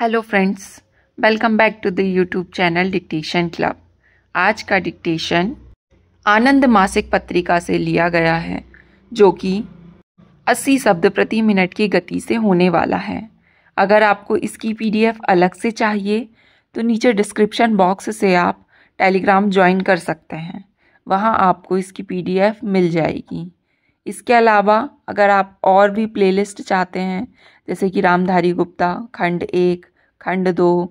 Hello friends, welcome back to the YouTube channel dictation club. आज का dictation आनंद मासिक पत्रिका से लिया गया है, जो कि 80 शब्द प्रति मिनट की गति से होने वाला है। अगर आपको इसकी पीडीएफ अलग से चाहिए तो नीचे डिस्क्रिप्शन बॉक्स से आप टेलीग्राम ज्वाइन कर सकते हैं, वहाँ आपको इसकी पीडीएफ मिल जाएगी। इसके अलावा अगर आप और भी प्लेलिस्ट चाहते हैं, जैसे कि रामधारी गुप्ता खंड 1, खंड 2,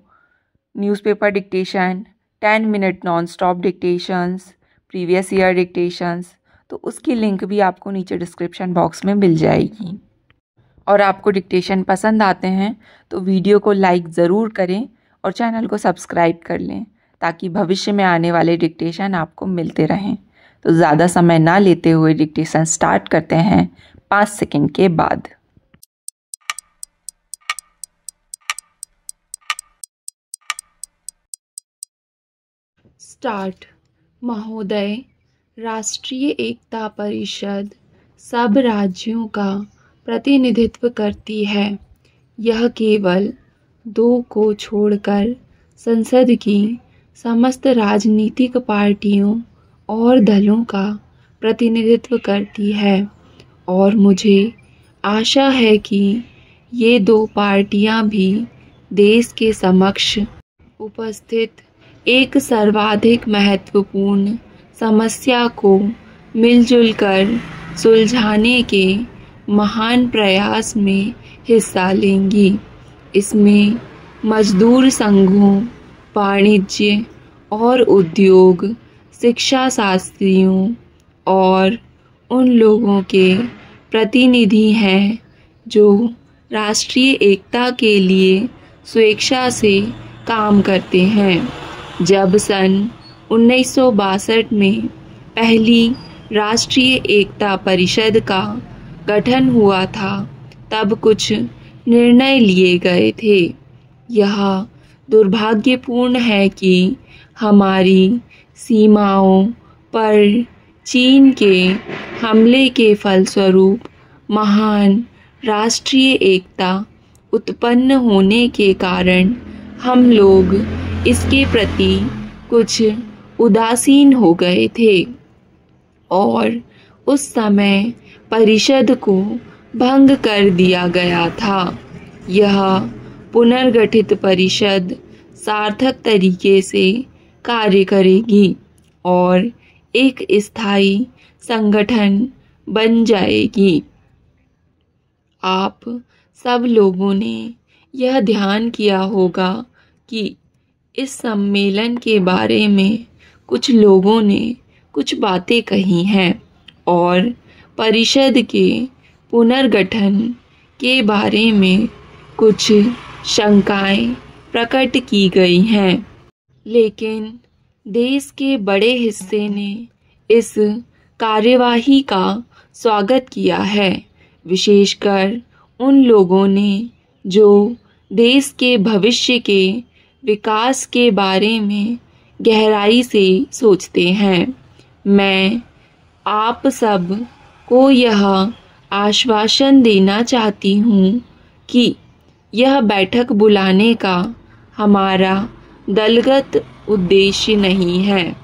newspaper dictation, 10 minute non stop dictations, previous year dictations, तो उसकी लिंक भी आपको नीचे डिस्क्रिप्शन बॉक्स में मिल जाएगी। और आपको डिक्टेशन पसंद आते हैं तो वीडियो को लाइक ज़रूर करें और चैनल को सब्सक्राइब कर लें, ताकि भविष्य में आने वाले डिक्टेशन आपको मिलते रहें। तो ज़्यादा समय ना लेते हुए डिक्टेशन स्टार्ट करते हैं 5 सेकंड के बाद। स्टार्ट। महोदय, राष्ट्रीय एकता परिषद सब राज्यों का प्रतिनिधित्व करती है। यह केवल 2 को छोड़कर संसद की समस्त राजनीतिक पार्टियों और दलों का प्रतिनिधित्व करती है, और मुझे आशा है कि ये 2 पार्टियां भी देश के समक्ष उपस्थित एक सर्वाधिक महत्वपूर्ण समस्या को मिलजुल कर सुलझाने के महान प्रयास में हिस्सा लेंगी। इसमें मजदूर संघों, वाणिज्य और उद्योग, शिक्षा शास्त्रियों और उन लोगों के प्रतिनिधि हैं जो राष्ट्रीय एकता के लिए स्वेच्छा से काम करते हैं। जब सन 1962 में पहली राष्ट्रीय एकता परिषद का गठन हुआ था, तब कुछ निर्णय लिए गए थे। यह दुर्भाग्यपूर्ण है कि हमारी सीमाओं पर चीन के हमले के फलस्वरूप महान राष्ट्रीय एकता उत्पन्न होने के कारण हम लोग इसके प्रति कुछ उदासीन हो गए थे और उस समय परिषद को भंग कर दिया गया था। यह पुनर्गठित परिषद सार्थक तरीके से कार्य करेगी और एक स्थायी संगठन बन जाएगी। आप सब लोगों ने यह ध्यान किया होगा कि इस सम्मेलन के बारे में कुछ लोगों ने कुछ बातें कही हैं और परिषद के पुनर्गठन के बारे में कुछ शंकाएं प्रकट की गई हैं, लेकिन देश के बड़े हिस्से ने इस कार्यवाही का स्वागत किया है, विशेषकर उन लोगों ने जो देश के भविष्य के विकास के बारे में गहराई से सोचते हैं। मैं आप सब को यह आश्वासन देना चाहती हूँ कि यह बैठक बुलाने का हमारा दलगत उद्देश्य नहीं है।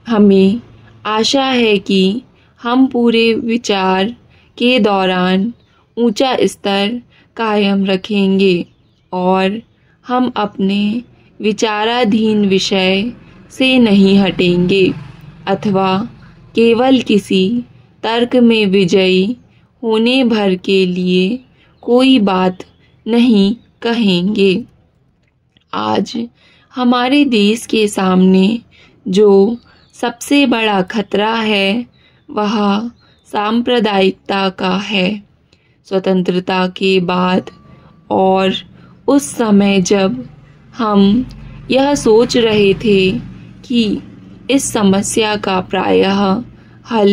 हमें आशा है कि हम पूरे विचार के दौरान ऊंचा स्तर कायम रखेंगे और हम अपने विचाराधीन विषय से नहीं हटेंगे अथवा केवल किसी तर्क में विजयी होने भर के लिए कोई बात नहीं कहेंगे। आज हमारे देश के सामने जो सबसे बड़ा खतरा है वह सांप्रदायिकता का है। स्वतंत्रता के बाद और उस समय जब हम यह सोच रहे थे कि इस समस्या का प्रायः हल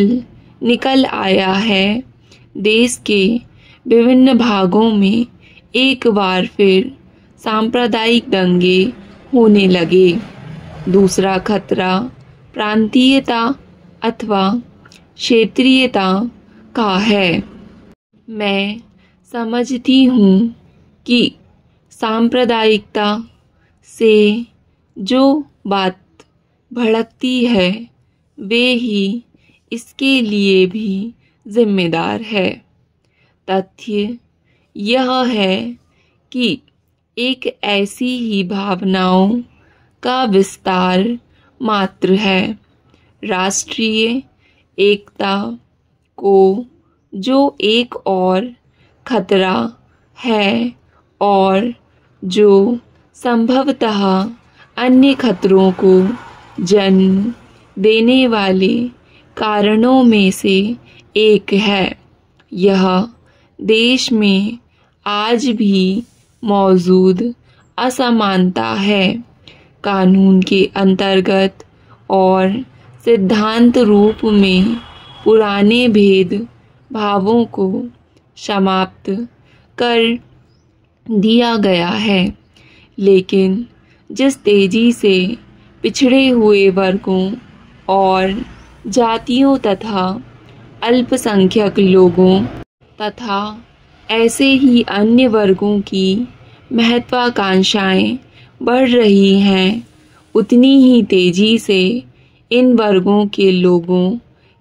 निकल आया है, देश के विभिन्न भागों में एक बार फिर सांप्रदायिक दंगे होने लगे। दूसरा खतरा प्रांतीयता अथवा क्षेत्रीयता का है। मैं समझती हूँ कि सांप्रदायिकता से जो बात भड़कती है वे ही इसके लिए भी जिम्मेदार है। तथ्य यह है कि एक ऐसी ही भावनाओं का विस्तार मात्र है। राष्ट्रीय एकता को जो एक और खतरा है और जो संभवतः अन्य खतरों को जन्म देने वाले कारणों में से एक है। यह देश में आज भी मौजूद असमानता है। कानून के अंतर्गत और सिद्धांत रूप में पुराने भेद भावों को समाप्त कर दिया गया है, लेकिन जिस तेजी से पिछड़े हुए वर्गों और जातियों तथा अल्पसंख्यक लोगों तथा ऐसे ही अन्य वर्गों की महत्वाकांक्षाएं बढ़ रही हैं, उतनी ही तेजी से इन वर्गों के लोगों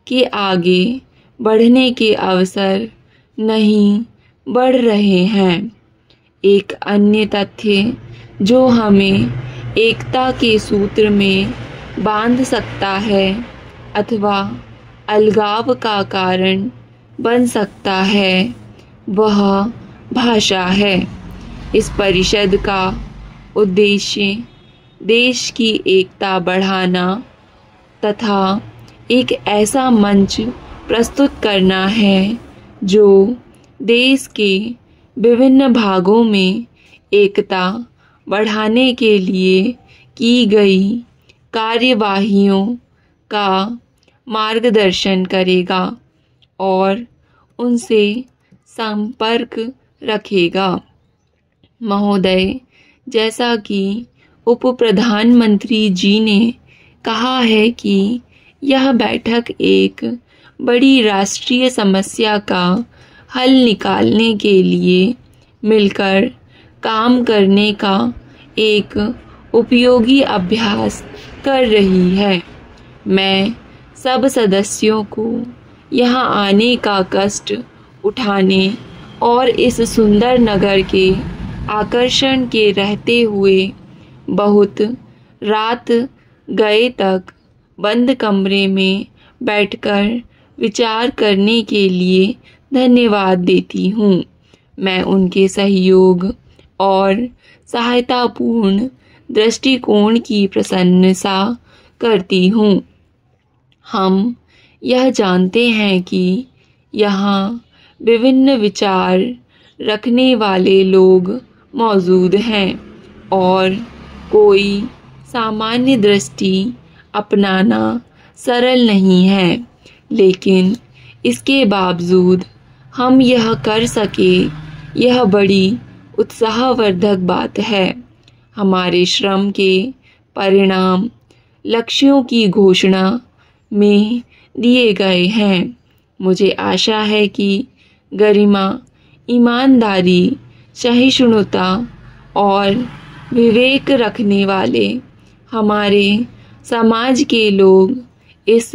के आगे बढ़ने के अवसर नहीं बढ़ रहे हैं। एक अन्य तथ्य जो हमें एकता के सूत्र में बांध सकता है अथवा अलगाव का कारण बन सकता है वह भाषा है। इस परिषद का उद्देश्य देश की एकता बढ़ाना तथा एक ऐसा मंच प्रस्तुत करना है जो देश के विभिन्न भागों में एकता बढ़ाने के लिए की गई कार्यवाहियों का मार्गदर्शन करेगा और उनसे संपर्क रखेगा। महोदय, जैसा कि उप प्रधानमंत्री जी ने कहा है कि यह बैठक एक बड़ी राष्ट्रीय समस्या का हल निकालने के लिए मिलकर काम करने का एक उपयोगी अभ्यास कर रही है। मैं सब सदस्यों को यहाँ आने का कष्ट उठाने और इस सुंदर नगर के आकर्षण के रहते हुए बहुत रात गए तक बंद कमरे में बैठकर विचार करने के लिए धन्यवाद देती हूँ। मैं उनके सहयोग और सहायतापूर्ण दृष्टिकोण की प्रशंसा करती हूँ। हम यह जानते हैं कि यहाँ विभिन्न विचार रखने वाले लोग मौजूद हैं और कोई सामान्य दृष्टि अपनाना सरल नहीं है, लेकिन इसके बावजूद हम यह कर सके यह बड़ी उत्साहवर्धक बात है। हमारे श्रम के परिणाम लक्ष्यों की घोषणा में दिए गए हैं। मुझे आशा है कि गरिमा, ईमानदारी, सहिष्णुता और विवेक रखने वाले हमारे समाज के लोग इस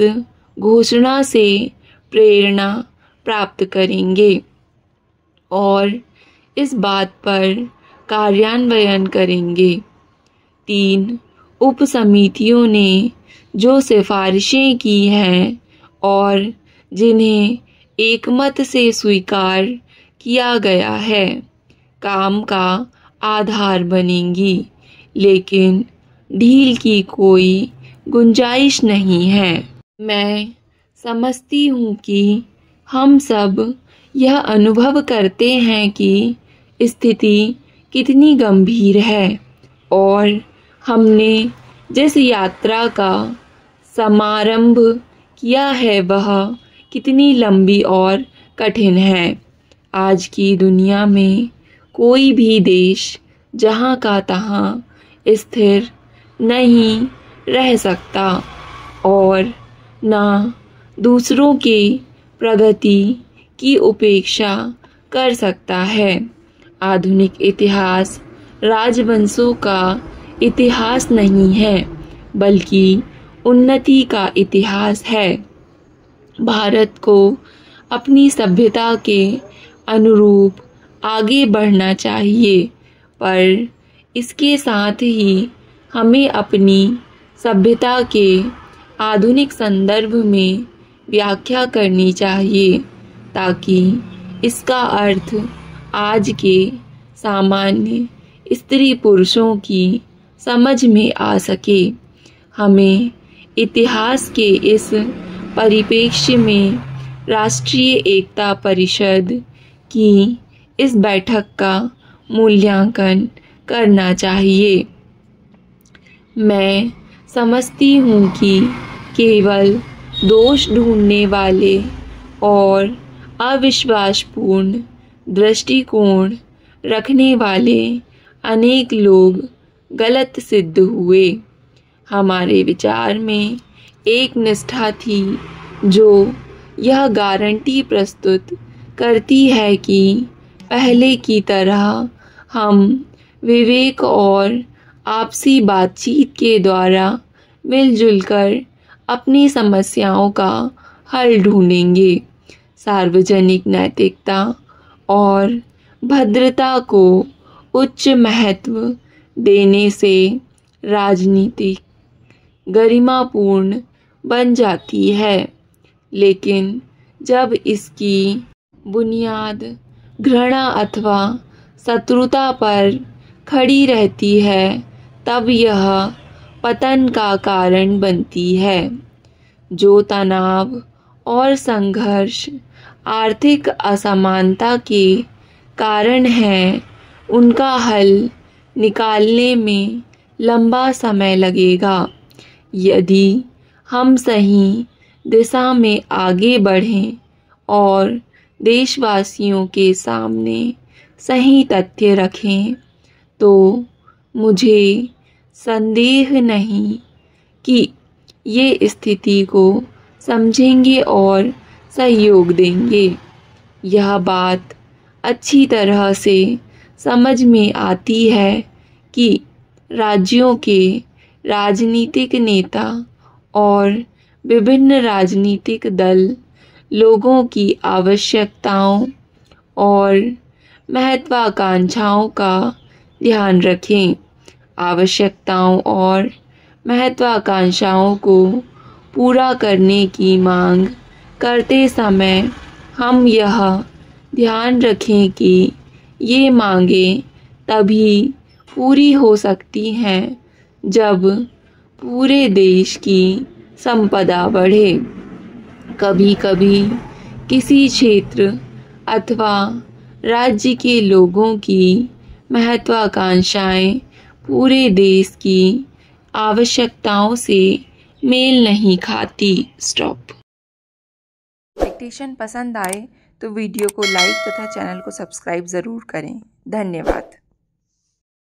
घोषणा से प्रेरणा प्राप्त करेंगे और इस बात पर कार्यान्वयन करेंगे। 3 उप समितियों ने जो सिफारिशें की हैं और जिन्हें एकमत से स्वीकार किया गया है, काम का आधार बनेंगी, लेकिन ढील की कोई गुंजाइश नहीं है। मैं समझती हूँ कि हम सब यह अनुभव करते हैं कि स्थिति कितनी गंभीर है और हमने जिस यात्रा का समारंभ किया है वह कितनी लंबी और कठिन है। आज की दुनिया में कोई भी देश जहाँ का तहाँ स्थिर नहीं रह सकता और ना दूसरों के प्रगति की उपेक्षा कर सकता है। आधुनिक इतिहास राजवंशों का इतिहास नहीं है, बल्कि उन्नति का इतिहास है। भारत को अपनी सभ्यता के अनुरूप आगे बढ़ना चाहिए, पर इसके साथ ही हमें अपनी सभ्यता के आधुनिक संदर्भ में व्याख्या करनी चाहिए, ताकि इसका अर्थ आज के सामान्य स्त्री पुरुषों की समझ में आ सके। हमें इतिहास के इस परिप्रेक्ष्य में राष्ट्रीय एकता परिषद की इस बैठक का मूल्यांकन करना चाहिए। मैं समझती हूँ कि केवल दोष ढूंढने वाले और अविश्वासपूर्ण दृष्टिकोण रखने वाले अनेक लोग गलत सिद्ध हुए। हमारे विचार में एक निष्ठा थी जो यह गारंटी प्रस्तुत करती है कि पहले की तरह हम विवेक और आपसी बातचीत के द्वारा मिलजुल कर अपनी समस्याओं का हल ढूंढेंगे। सार्वजनिक नैतिकता और भद्रता को उच्च महत्व देने से राजनीति गरिमापूर्ण बन जाती है, लेकिन जब इसकी बुनियाद घृणा अथवा शत्रुता पर खड़ी रहती है, तब यह पतन का कारण बनती है। जो तनाव और संघर्ष आर्थिक असमानता के कारण है, उनका हल निकालने में लंबा समय लगेगा। यदि हम सही दिशा में आगे बढ़ें और देशवासियों के सामने सही तथ्य रखें, तो मुझे संदेह नहीं कि ये स्थिति को समझेंगे और सहयोग देंगे। यह बात अच्छी तरह से समझ में आती है कि राज्यों के राजनीतिक नेता और विभिन्न राजनीतिक दल लोगों की आवश्यकताओं और महत्वाकांक्षाओं का ध्यान रखें। आवश्यकताओं और महत्वाकांक्षाओं को पूरा करने की मांग करते समय हम यह ध्यान रखें कि ये मांगें तभी पूरी हो सकती हैं जब पूरे देश की संपदा बढ़े। कभी कभी किसी क्षेत्र अथवा राज्य के लोगों की महत्वाकांक्षाएं पूरे देश की आवश्यकताओं से मेल नहीं खाती। स्टॉप। डिक्टेशन पसंद आए तो वीडियो को लाइक तथा चैनल को सब्सक्राइब ज़रूर करें। धन्यवाद।